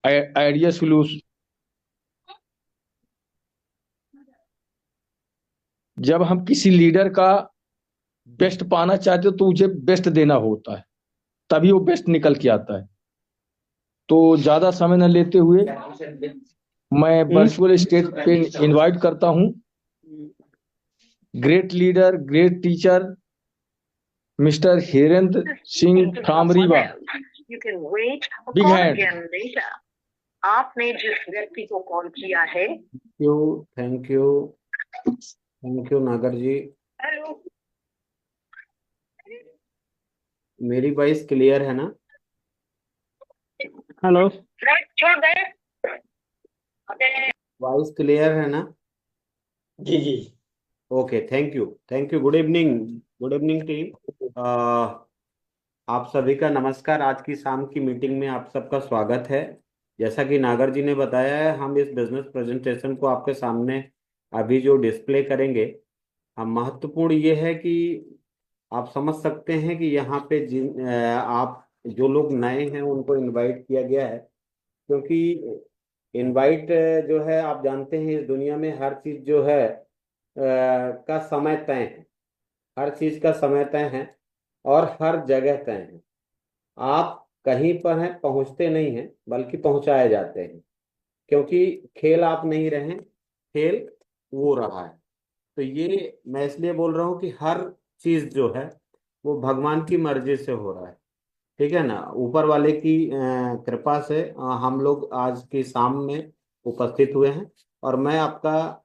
Idea सुलूस। जब हम किसी लीडर का बेस्ट पाना चाहते हो तो उसे बेस्ट देना होता है, तभी वो बेस्ट निकल के आता है। तो ज्यादा समय न लेते हुए मैं वर्चुअल स्टेज पे इनवाइट करता हूं great leader, great teacher, mister Hirendra Singh from Rewa. Big hand. आपने जिस व्यक्ति को कॉल किया है। You thank you Nagar ji. Hello. मेरी वॉइस क्लियर है ना? हेलो। छोड़ दे। वॉइस क्लियर है ना? जी जी। Okay, thank you. Good evening team. आप सभी का नमस्कार। आज की शाम की मीटिंग में आप सबका स्वागत है। जैसा कि नागर जी ने बताया है, हम इस बिजनेस प्रेजेंटेशन को आपके सामने अभी जो डिस्प्ले करेंगे, हम महत्वपूर्ण ये है कि आप समझ सकते हैं कि यहाँ पे आप जो लोग नए हैं उनको इनवाइट किया गया है, क्योंकि इनवाइट जो है, आप जानते हैं इस दुनिया में हर चीज जो है का समय तय है। हर चीज का समय तय है और हर जगह तय है। आप कहीं पर हैं, पहुंचते नहीं हैं, बल्कि पहुंचाए जाते हैं, क्योंकि खेल आप नहीं रहे, खेल वो रहा है। तो ये मैं इसलिए बोल रहा हूँ कि हर चीज जो है वो भगवान की मर्जी से हो रहा है। ठीक है ना? ऊपर वाले की कृपा से हम लोग आज की शाम में उपस्थित हुए हैं। और मैं आपका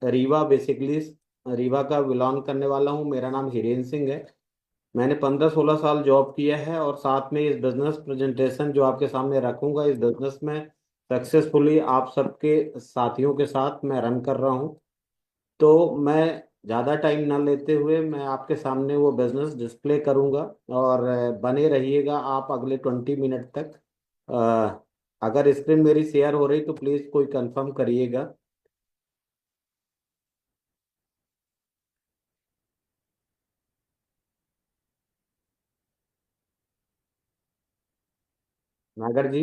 रीवा बेसिकली रीवा का बिलोंग करने वाला हूँ। मेरा नाम हिरेन सिंह है। मैंने 15-16 साल जॉब किया है और साथ में इस बिजनेस प्रेजेंटेशन जो आपके सामने रखूंगा, इस बिजनेस में सक्सेसफुली आप सबके साथियों के साथ मैं रन कर रहा हूँ। तो मैं ज़्यादा टाइम ना लेते हुए मैं आपके सामने वो बिजनेस डिस्प्ले करूंगा। और बने रहिएगा आप अगले 20 मिनट तक। अगर स्क्रीन मेरी शेयर हो रही तो प्लीज़ कोई कंफर्म करिएगा। नागर जी,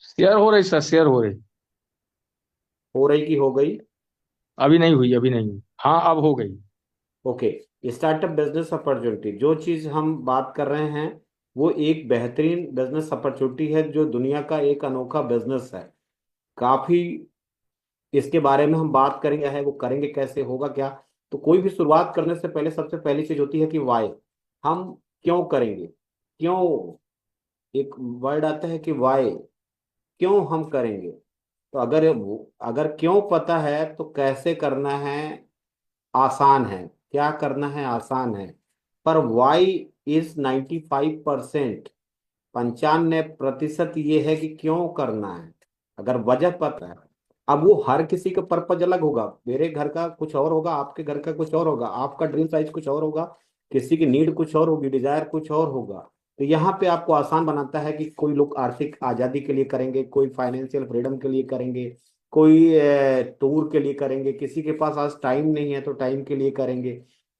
शेयर हो रही सर, शेयर हो रही। हो रही कि हो गई? अभी नहीं हुई, अभी नहीं हुई। हाँ, अब हो गई। ओके। स्टार्टअप बिजनेस अपॉर्चुनिटी, जो चीज़ हम बात कर रहे हैं वो एक बेहतरीन बिजनेस अपॉर्चुनिटी है, जो दुनिया का एक अनोखा बिजनेस है। काफ़ी इसके बारे में हम बात करेंगे, है वो करेंगे कैसे, होगा क्या। तो कोई भी शुरुआत करने से पहले सबसे पहली चीज होती है कि वाई। हम क्यों करेंगे? क्यों, एक वर्ड आता है कि वाई, क्यों हम करेंगे। तो अगर क्यों पता है तो कैसे करना है आसान है, क्या करना है आसान है। पर वाई इज 95%, 95% ये है कि क्यों करना है। अगर वजह पता है, अब वो हर किसी का पर्पज अलग होगा। मेरे घर का कुछ और होगा, आपके घर का कुछ और होगा, आपका ड्रीम साइज कुछ और होगा, किसी की नीड कुछ और होगी, डिजायर कुछ और होगा। तो यहाँ पे आपको आसान बनाता है कि कोई लोग आर्थिक आजादी के लिए करेंगे, कोई फाइनेंशियल फ्रीडम के लिए करेंगे, कोई टूर के लिए करेंगे, किसी के पास आज टाइम नहीं है तो टाइम के लिए करेंगे,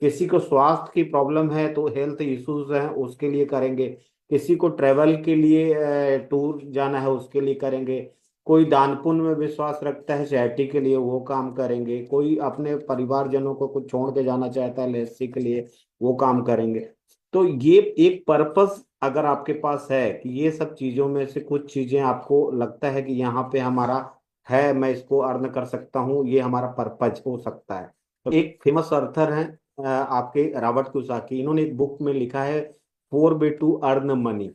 किसी को स्वास्थ्य की प्रॉब्लम है तो हेल्थ इश्यूज हैं उसके लिए करेंगे, किसी को ट्रेवल के लिए टूर जाना है उसके लिए करेंगे, कोई दान पुण्य में विश्वास रखता है चैरिटी के लिए वो काम करेंगे, कोई अपने परिवारजनों को कुछ छोड़ के जाना चाहता है लेगेसी के लिए वो काम करेंगे। तो ये एक पर्पस अगर आपके पास है कि ये सब चीजों में से कुछ चीजें आपको लगता है कि यहाँ पे हमारा है, मैं इसको अर्न कर सकता हूँ, ये हमारा पर्पज हो सकता है। तो एक फेमस अर्थर हैं आपके रॉबर्ट कियोसाकी, इन्होंने एक बुक में लिखा है 4 वे टू अर्न मनी।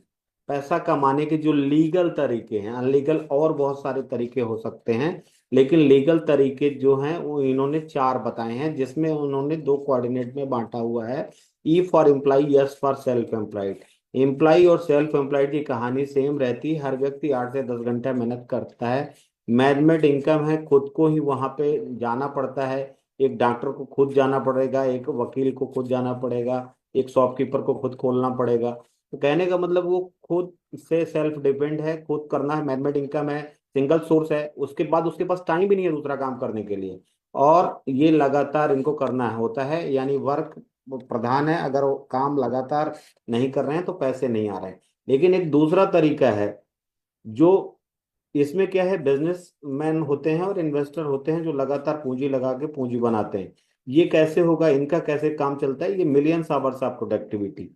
पैसा कमाने के जो लीगल तरीके हैं, अनलीगल और बहुत सारे तरीके हो सकते हैं, लेकिन लीगल तरीके जो हैं वो इन्होंने 4 बताए हैं, जिसमें उन्होंने 2 कोऑर्डिनेट में बांटा हुआ है। E for employ, S for self employed. Employ और सेल्फ एम्प्लॉयड की कहानी सेम रहती है। हर व्यक्ति 8 से 10 घंटा मेहनत करता है। मैनेजमेंट इनकम है, खुद को ही वहां पे जाना पड़ता है। एक डॉक्टर को खुद जाना पड़ेगा, एक वकील को खुद जाना पड़ेगा, एक शॉपकीपर को खुद खोलना पड़ेगा। तो कहने का मतलब वो खुद से सेल्फ डिपेंड है, खुद करना है। मैनेजमेंट इनकम है, सिंगल सोर्स है, उसके बाद उसके पास टाइम भी नहीं है दूसरा काम करने के लिए। और ये लगातार इनको करना होता है, यानी वर्क प्रधान है। अगर वो काम लगातार नहीं कर रहे हैं तो पैसे नहीं आ रहे हैं। लेकिन एक दूसरा तरीका है जो इसमें क्या है, बिजनेसमैन होते हैं और इन्वेस्टर होते हैं जो लगातार पूंजी लगा के पूंजी बनाते हैं। ये कैसे होगा, इनका कैसे काम चलता है, ये मिलियंस आवर्स ऑफ प्रोडक्टिविटी।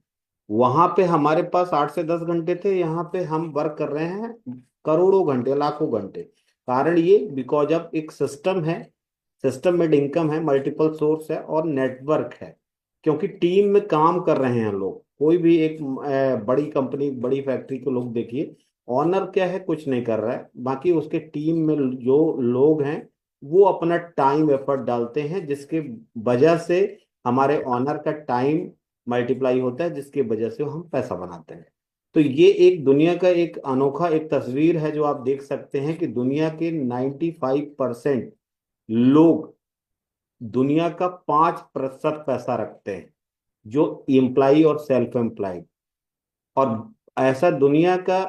वहां पे हमारे पास 8 से 10 घंटे थे, यहाँ पे हम वर्क कर रहे हैं करोड़ों घंटे, लाखों घंटे। कारण ये बिकॉज ऑफ एक सिस्टम है, सिस्टम में इनकम है, मल्टीपल सोर्स है और नेटवर्क है। क्योंकि टीम में काम कर रहे हैं लोग, कोई भी एक बड़ी कंपनी, बड़ी फैक्ट्री को लोग देखिए, ऑनर क्या है, कुछ नहीं कर रहा है, बाकी उसके टीम में जो लोग हैं वो अपना टाइम एफर्ट डालते हैं, जिसके वजह से हमारे ऑनर का टाइम मल्टीप्लाई होता है, जिसकी वजह से हम पैसा बनाते हैं। तो ये एक दुनिया का एक अनोखा एक तस्वीर है जो आप देख सकते हैं कि दुनिया के 95% लोग दुनिया का 5% पैसा रखते हैं, जो एम्प्लाई और सेल्फ एम्प्लॉयड। और ऐसा दुनिया का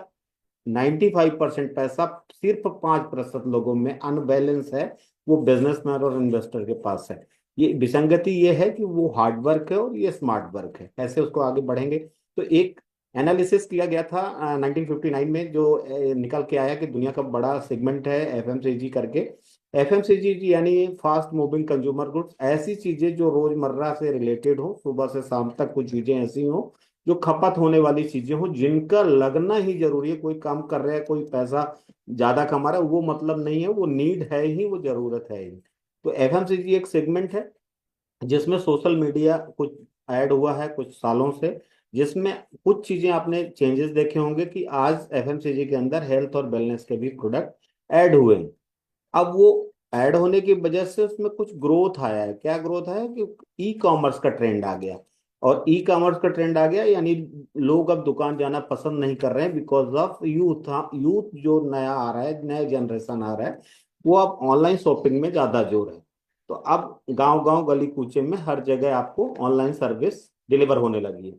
95% पैसा सिर्फ 5% लोगों में अनबैलेंस है, वो बिजनेसमैन और इन्वेस्टर के पास है। ये विसंगति ये है कि वो हार्ड वर्क है और ये स्मार्ट वर्क है। ऐसे उसको आगे बढ़ेंगे। तो एक एनालिसिस किया गया था 1959 में, जो निकल के आया कि दुनिया का बड़ा सेगमेंट है एफएमसीजी करके। एफएमसीजी यानी फास्ट मूविंग कंज्यूमर गुड्स, ऐसी चीजें जो रोजमर्रा से रिलेटेड हो, सुबह से शाम तक कुछ चीजें ऐसी हो जो खपत होने वाली चीजें हो, जिनका लगना ही जरूरी है। कोई काम कर रहा है, कोई पैसा ज्यादा कमा रहा है, वो मतलब नहीं है, वो नीड है ही, वो जरूरत है ही। तो एफएमसीजी एक सेगमेंट है जिसमें सोशल मीडिया कुछ ऐड हुआ है कुछ सालों से, जिसमें कुछ चीजें आपने चेंजेस देखे होंगे कि आज एफएमसीजी के अंदर हेल्थ और वेलनेस के भी प्रोडक्ट ऐड हुए हैं। अब वो ऐड होने की वजह से उसमें कुछ ग्रोथ आया है। क्या ग्रोथ आया कि ई कॉमर्स का ट्रेंड आ गया। और ई कॉमर्स का ट्रेंड आ गया यानी लोग अब दुकान जाना पसंद नहीं कर रहे हैं, बिकॉज ऑफ यूथ। यूथ जो नया आ रहा है, नया जनरेशन आ रहा है, वो अब ऑनलाइन शॉपिंग में ज्यादा जोर है। तो अब गांव गांव गली कूचे में हर जगह आपको ऑनलाइन सर्विस डिलीवर होने लगी है।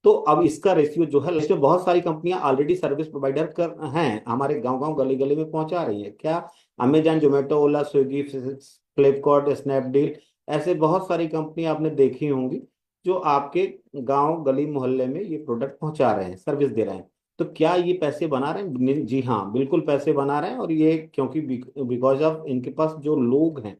तो अब इसका रेशियो जो है, इसमें बहुत सारी कंपनियां ऑलरेडी सर्विस प्रोवाइडर कर हैं, हमारे गांव गांव गली गली में पहुंचा रही है। क्या? अमेजन, जोमेटो, ओला, स्विगी, फ्लिपकार्ट, स्नैपडील, ऐसे बहुत सारी कंपनी आपने देखी होंगी जो आपके गांव गली मोहल्ले में ये प्रोडक्ट पहुंचा रहे हैं, सर्विस दे रहे हैं। तो क्या ये पैसे बना रहे हैं? जी हाँ, बिल्कुल पैसे बना रहे हैं। और ये क्योंकि बिकॉज ऑफ इनके पास जो लोग हैं,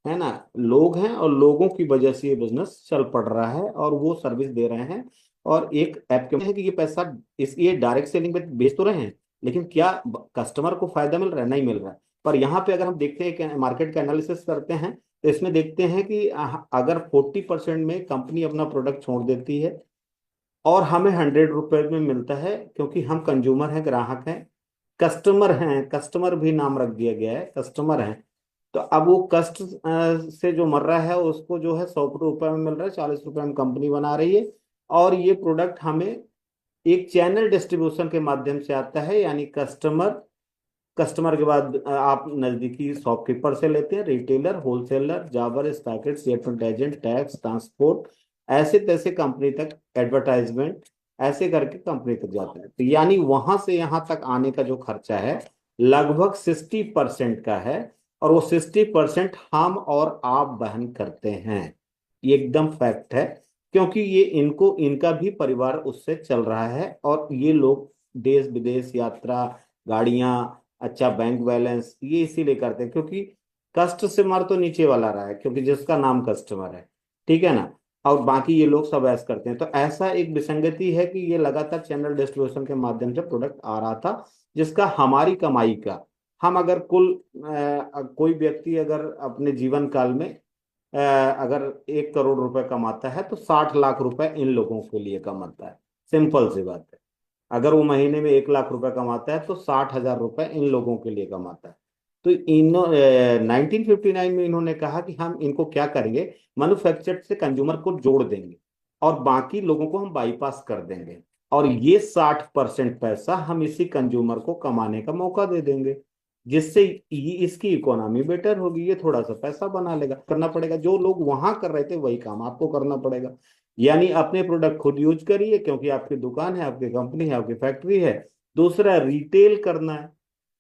है ना, लोग हैं, और लोगों की वजह से ये बिजनेस चल पड़ रहा है और वो सर्विस दे रहे हैं। और एक ऐप के है कि ये पैसा इस ये डायरेक्ट सेलिंग में बेच तो रहे हैं, लेकिन क्या कस्टमर को फायदा मिल रहा है? नहीं मिल रहा है। पर यहाँ पे अगर हम देखते हैं कि मार्केट का एनालिसिस करते हैं, तो इसमें देखते हैं कि अगर 40% में कंपनी अपना प्रोडक्ट छोड़ देती है और हमें 100 रुपए में मिलता है, क्योंकि हम कंज्यूमर हैं, ग्राहक हैं, कस्टमर हैं, कस्टमर भी नाम रख दिया गया है, कस्टमर हैं। तो अब वो कष्ट से जो मर रहा है उसको जो है 100 रुपए में मिल रहा है, 40 रुपए में कंपनी बना रही है। और ये प्रोडक्ट हमें एक चैनल डिस्ट्रीब्यूशन के माध्यम से आता है, यानी कस्टमर, कस्टमर के बाद आप नजदीकी शॉपकीपर से लेते हैं, retailer, wholesaler, jobber, stockist, settlement agent, tax, transport, ऐसे तैसे कंपनी तक, एडवर्टाइजमेंट, ऐसे करके कंपनी तक जाता है। तो यानी वहां से यहां तक आने का जो खर्चा है लगभग 60% का है। और वो 60% हम और आप वहन करते हैं। ये एकदम फैक्ट है, क्योंकि ये इनको, इनका भी परिवार उससे चल रहा है। और ये लोग देश विदेश यात्रा, गाड़ियां, अच्छा बैंक बैलेंस, ये इसीलिए करते हैं क्योंकि कष्ट से मर तो नीचे वाला रहा है, क्योंकि जिसका नाम कस्टमर है, ठीक है ना। और बाकी ये लोग सब ऐसा करते हैं। तो ऐसा एक विसंगति है कि ये लगातार चैनल डिस्ट्रीब्यूशन के माध्यम से प्रोडक्ट आ रहा था, जिसका हमारी कमाई का, हम अगर कुल कोई व्यक्ति अगर अपने जीवन काल में अगर 1 करोड़ रुपए कमाता है, तो 60 लाख रुपए इन लोगों के लिए कमाता है। सिंपल सी बात है। अगर वो महीने में 1 लाख रुपए कमाता है, तो 60,000 रुपए इन लोगों के लिए कमाता है। तो इन 1959 में इन्होंने कहा कि हम इनको क्या करेंगे, मैन्युफैक्चर से कंज्यूमर को जोड़ देंगे और बाकी लोगों को हम बाईपास कर देंगे। और ये 60% पैसा हम इसी कंज्यूमर को कमाने का मौका दे देंगे, जिससे इसकी इकोनॉमी बेटर होगी, ये थोड़ा सा पैसा बना लेगा। करना पड़ेगा, जो लोग वहां कर रहे थे वही काम आपको करना पड़ेगा। यानी अपने प्रोडक्ट खुद यूज करिए, क्योंकि आपकी दुकान है, आपकी कंपनी है, आपकी फैक्ट्री है। दूसरा, रिटेल करना है,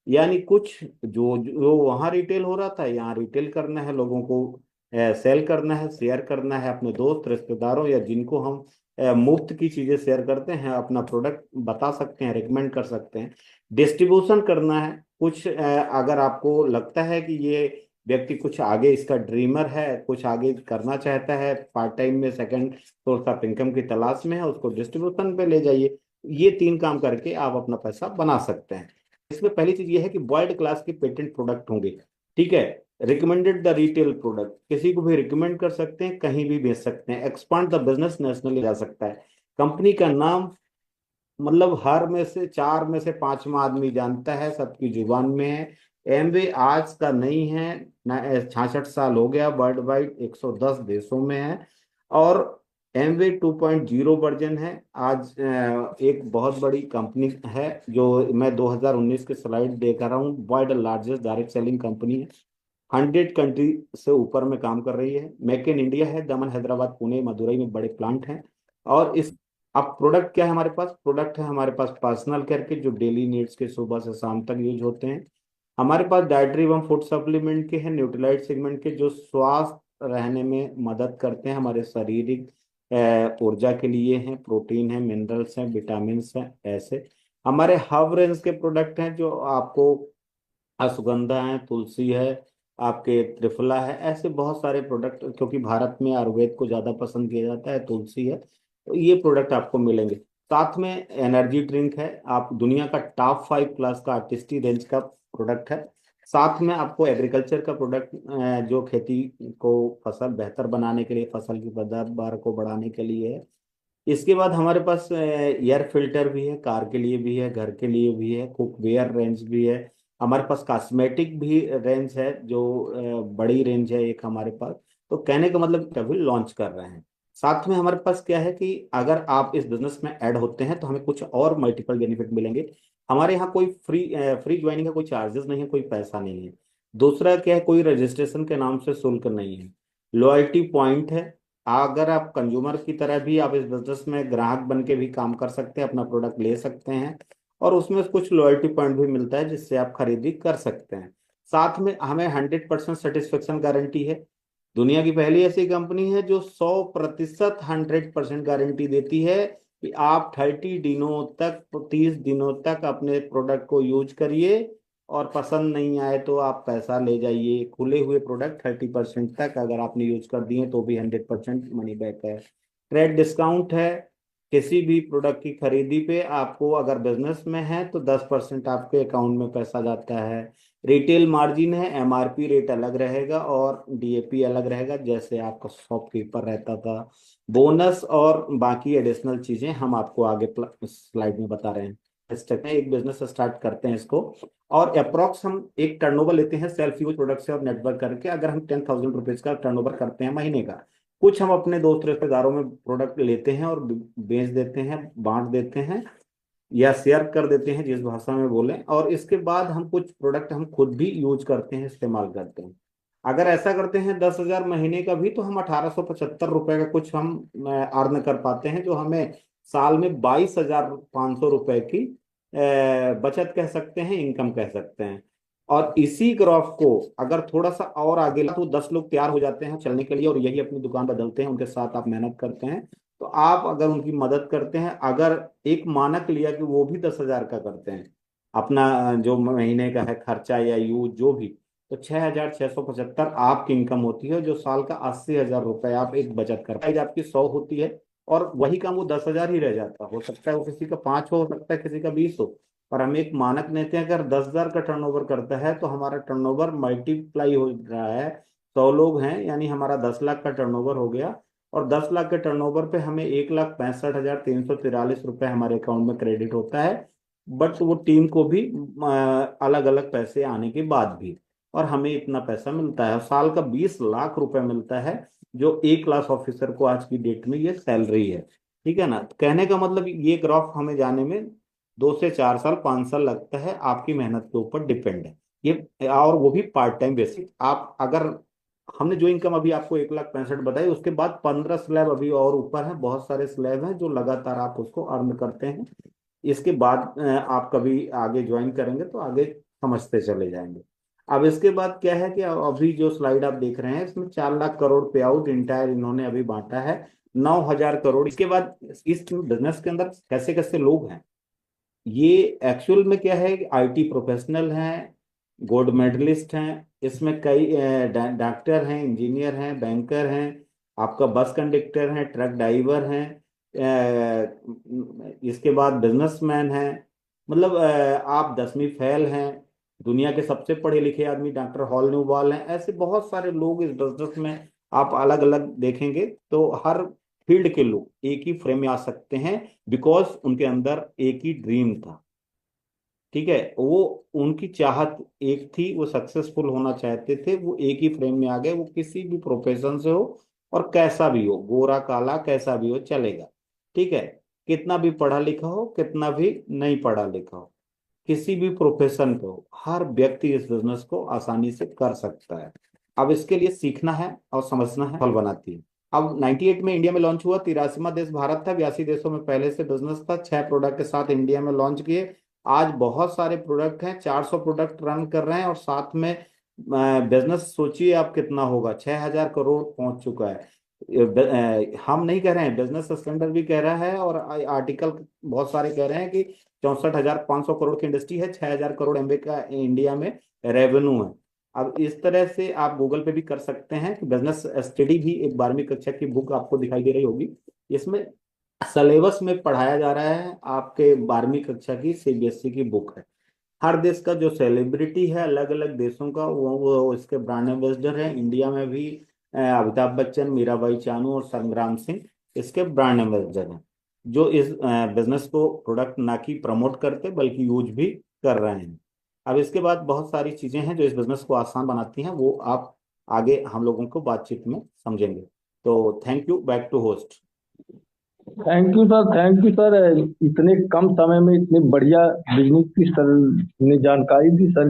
यानी कुछ जो जो वहां रिटेल हो रहा था, यहाँ रिटेल करना है, लोगों को सेल करना है, शेयर करना है अपने दोस्त रिश्तेदारों या जिनको हम मुफ्त की चीजें शेयर करते हैं, अपना प्रोडक्ट बता सकते हैं, रिकमेंड कर सकते हैं। डिस्ट्रीब्यूशन करना है कुछ, अगर आपको लगता है कि ये व्यक्ति कुछ आगे इसका ड्रीमर है, कुछ आगे करना चाहता है, पार्ट टाइम में सेकंड सोर्स ऑफ इनकम की तलाश में है, उसको डिस्ट्रीब्यूशन पे ले जाइए। ये 3 काम करके आप अपना पैसा बना सकते हैं। इसमें पहली चीज ये है कि वर्ल्ड क्लास के पेटेंट प्रोडक्ट होंगे, ठीक है। रिकमेंडेड द रिटेल प्रोडक्ट, किसी को भी रिकमेंड कर सकते हैं, कहीं भी बेच सकते हैं। एक्सपांड द बिजनेस नेशनली जा सकता है। कंपनी का नाम मतलब हर में से 4 में से 5वां आदमी जानता है, सबकी जुबान में है। एमवे आज का नहीं है ना, 66 साल हो गया, वर्ल्ड वाइड 110 देशों में है। और एमवे 2.0 वर्जन है आज। एक बहुत बड़ी कंपनी है, जो मैं 2019 के स्लाइड देख रहा हूँ, world largest direct selling company है। 100 कंट्री से ऊपर में काम कर रही है। मेक इन इंडिया है, दमन, हैदराबाद, पुणे, मदुरई में बड़े प्लांट हैं। और इस अब प्रोडक्ट क्या है हमारे पास? प्रोडक्ट है हमारे पास पर्सनल केयर के, जो डेली नीड्स के सुबह से शाम तक यूज होते हैं। हमारे पास डाइटरी एवं फूड सप्लीमेंट के हैं, न्यूट्रीलाइट सेगमेंट के, जो स्वस्थ रहने में मदद करते हैं, हमारे शारीरिक ऊर्जा के लिए हैं। प्रोटीन है, मिनरल्स हैं, विटामिन हैं, ऐसे। हमारे हर्ब रेंज के प्रोडक्ट हैं, जो आपको अश्वगंधा है, तुलसी है, आपके त्रिफला है, ऐसे बहुत सारे प्रोडक्ट, क्योंकि भारत में आयुर्वेद को ज्यादा पसंद किया जाता है, तुलसी है, तो ये प्रोडक्ट आपको मिलेंगे। साथ में एनर्जी ड्रिंक है, आप दुनिया का टॉप 5 क्लास का आर्टिस्टी रेंज का प्रोडक्ट है। साथ में आपको एग्रीकल्चर का प्रोडक्ट, जो खेती को फसल बेहतर बनाने के लिए, फसल की पैदावार को बढ़ाने के लिए है। इसके बाद हमारे पास एयर फिल्टर भी है, कार के लिए भी है, घर के लिए भी है, कुकवेयर रेंज भी है। हमारे पास कॉस्मेटिक भी रेंज है, जो बड़ी रेंज है एक हमारे पास। तो कहने का मतलब अभी लॉन्च कर रहे हैं। साथ में हमारे पास क्या है कि अगर आप इस बिजनेस में ऐड होते हैं तो हमें कुछ और मल्टीपल बेनिफिट मिलेंगे। हमारे यहाँ कोई फ्री ज्वाइनिंग का कोई चार्जेस नहीं है, कोई पैसा नहीं है। दूसरा क्या है, कोई रजिस्ट्रेशन के नाम से शुल्क नहीं है। लॉयल्टी पॉइंट है, अगर आप कंज्यूमर की तरह भी आप इस बिजनेस में ग्राहक बन के भी काम कर सकते हैं, अपना प्रोडक्ट ले सकते हैं, और उसमें कुछ लॉयल्टी पॉइंट भी मिलता है जिससे आप खरीदी कर सकते हैं। साथ में हमें 100% सेटिस्फेक्शन गारंटी है। दुनिया की पहली ऐसी कंपनी है जो 100% 100% गारंटी देती है कि आप 30 दिनों तक, 30 दिनों तक अपने प्रोडक्ट को यूज करिए, और पसंद नहीं आए तो आप पैसा ले जाइए। खुले हुए प्रोडक्ट 30% तक अगर आपने यूज कर दिए तो भी 100% मनी बैक है। ट्रेड डिस्काउंट है, किसी भी प्रोडक्ट की खरीदी पे आपको, अगर बिजनेस में है तो 10% आपके अकाउंट में पैसा जाता है। रिटेल मार्जिन है, एमआरपी रेट अलग रहेगा और डीएपी अलग रहेगा, जैसे आपका शॉपकीपर रहता था। बोनस और बाकी एडिशनल चीजें हम आपको आगे स्लाइड में बता रहे हैं। एक बिजनेस स्टार्ट करते हैं इसको, और अप्रोक्स हम एक टर्नओवर लेते हैं सेल्फ यूज प्रोडक्ट से और नेटवर्क करके। अगर हम 10,000 रुपीज का टर्नओवर करते हैं महीने का, कुछ हम अपने दोस्त रिश्तेदारों में प्रोडक्ट लेते हैं और बेच देते हैं, बांट देते हैं, या शेयर कर देते हैं, जिस भाषा में बोलें। और इसके बाद हम कुछ प्रोडक्ट हम खुद भी यूज करते हैं, इस्तेमाल करते हैं। अगर ऐसा करते हैं 10,000 महीने का भी, तो हम 1875 रुपए का कुछ हम अर्न कर पाते हैं, जो हमें साल में 22,500 रुपए की बचत कह सकते हैं, इनकम कह सकते हैं। और इसी ग्राफ को अगर थोड़ा सा और आगे तो 10 लोग तैयार हो जाते हैं चलने के लिए, और यही अपनी दुकान बदलते हैं, उनके साथ आप मेहनत करते हैं, तो आप अगर उनकी मदद करते हैं, अगर एक मानक लिया कि वो भी 10,000 का करते हैं अपना, जो महीने का है खर्चा या यूज जो भी, तो 6,675 आपकी इनकम होती है, जो साल का 80,000 रुपए आप एक बचत कर पाए। आपकी 100 होती है, और वही काम वो 10,000 ही रह जाता। हो सकता है वो किसी का 5 हो सकता है किसी का 20 हो, पर हम एक मानक लेते हैं, अगर 10,000 का टर्नओवर करता है तो हमारा टर्नओवर मल्टीप्लाई हो रहा है। 100 लोग हैं, यानी हमारा 10 लाख का टर्नओवर हो गया, और 10 लाख के टर्नओवर पे हमें 1,65,343 रुपए हमारे अकाउंट में क्रेडिट होता है। बट वो टीम को भी अलग अलग पैसे आने के बाद भी, और हमें इतना पैसा मिलता है, साल का 20 लाख रुपए मिलता है, जो एक क्लास ऑफिसर को आज की डेट में ये सैलरी है। ठीक है ना? तो कहने का मतलब ये ग्राफ हमें जाने में 2 से 4 साल, 5 साल लगता है, आपकी मेहनत के ऊपर डिपेंड है ये, और वो भी पार्ट टाइम बेसिस। आप अगर, हमने जो इनकम अभी आपको 1,65,000 बताई, उसके बाद 15 स्लैब अभी और ऊपर है, बहुत सारे स्लैब हैं जो लगातार आप उसको अर्न करते हैं। इसके बाद आप कभी आगे ज्वाइन करेंगे तो आगे समझते चले जाएंगे। अब इसके बाद क्या है कि अभी जो स्लाइड आप देख रहे हैं, इसमें 4 लाख करोड़ पे आउट इंटायर इन्होंने अभी बांटा है। 9,000 करोड़। इसके बाद इस बिजनेस के अंदर कैसे कैसे लोग हैं, ये एक्चुअल में क्या है कि आईटी प्रोफेशनल हैं, गोल्ड मेडलिस्ट हैं, इसमें कई डॉक्टर हैं, इंजीनियर हैं, बैंकर हैं, आपका बस कंडक्टर हैं, ट्रक ड्राइवर हैं, इसके बाद बिजनेसमैन हैं, मतलब आप 10वीं फेल हैं, दुनिया के सबसे पढ़े लिखे आदमी डॉक्टर हॉल न्यूवाल हैं, ऐसे बहुत सारे लोग इस बिजनेस में आप अलग अलग देखेंगे तो हर फील्ड के लोग एक ही फ्रेम में आ सकते हैं, बिकॉज उनके अंदर एक ही ड्रीम था। ठीक है, वो उनकी चाहत एक थी, वो सक्सेसफुल होना चाहते थे, वो एक ही फ्रेम में आ गए, वो किसी भी प्रोफेशन से हो और कैसा भी हो, गोरा काला कैसा भी हो चलेगा। ठीक है, कितना भी पढ़ा लिखा हो, कितना भी नहीं पढ़ा लिखा हो, किसी भी प्रोफेशन पे हो, हर व्यक्ति इस बिजनेस को आसानी से कर सकता है। अब इसके लिए सीखना है और समझना है, फल बनाती है। अब 98 में इंडिया में लॉन्च हुआ, 83वां देश भारत था, 82 देशों में पहले से बिजनेस था, 6 प्रोडक्ट के साथ इंडिया में लॉन्च किए। आज बहुत सारे प्रोडक्ट हैं, 400 प्रोडक्ट रन कर रहे हैं, और साथ में बिजनेस सोचिए आप कितना होगा, 6,000 करोड़ पहुंच चुका है। हम नहीं कह रहे हैं, बिजनेस स्टैंडर्ड भी कह रहा है, और आर्टिकल बहुत सारे कह रहे हैं कि 64,500 करोड़ की इंडस्ट्री है, 6,000 करोड़ एमबी का इंडिया में रेवेन्यू है। अब इस तरह से आप गूगल पे भी कर सकते हैं कि बिजनेस स्टडी भी एक 12वीं कक्षा की बुक आपको दिखाई दे रही होगी, इसमें सिलेबस में पढ़ाया जा रहा है, आपके 12वीं कक्षा की सीबीएसई की बुक है। हर देश का जो सेलिब्रिटी है अलग अलग देशों का, वो इसके ब्रांड एम्बेसडर है। इंडिया में भी अमिताभ बच्चन, मीराबाई चानू और संग्राम सिंह इसके ब्रांड एम्बेसडर हैं, जो इस बिजनेस को प्रोडक्ट ना कि प्रमोट करते बल्कि यूज भी कर रहे हैं। अब इसके बाद बहुत सारी चीजें हैं जो इस बिजनेस को आसान बनाती हैं, वो आप आगे हम लोगों को बातचीत में समझेंगे। तो thank you, back to host. Thank you sir, thank you sir, इतने कम समय में इतनी बढ़िया बिजनेस की सर ने जानकारी दी सर।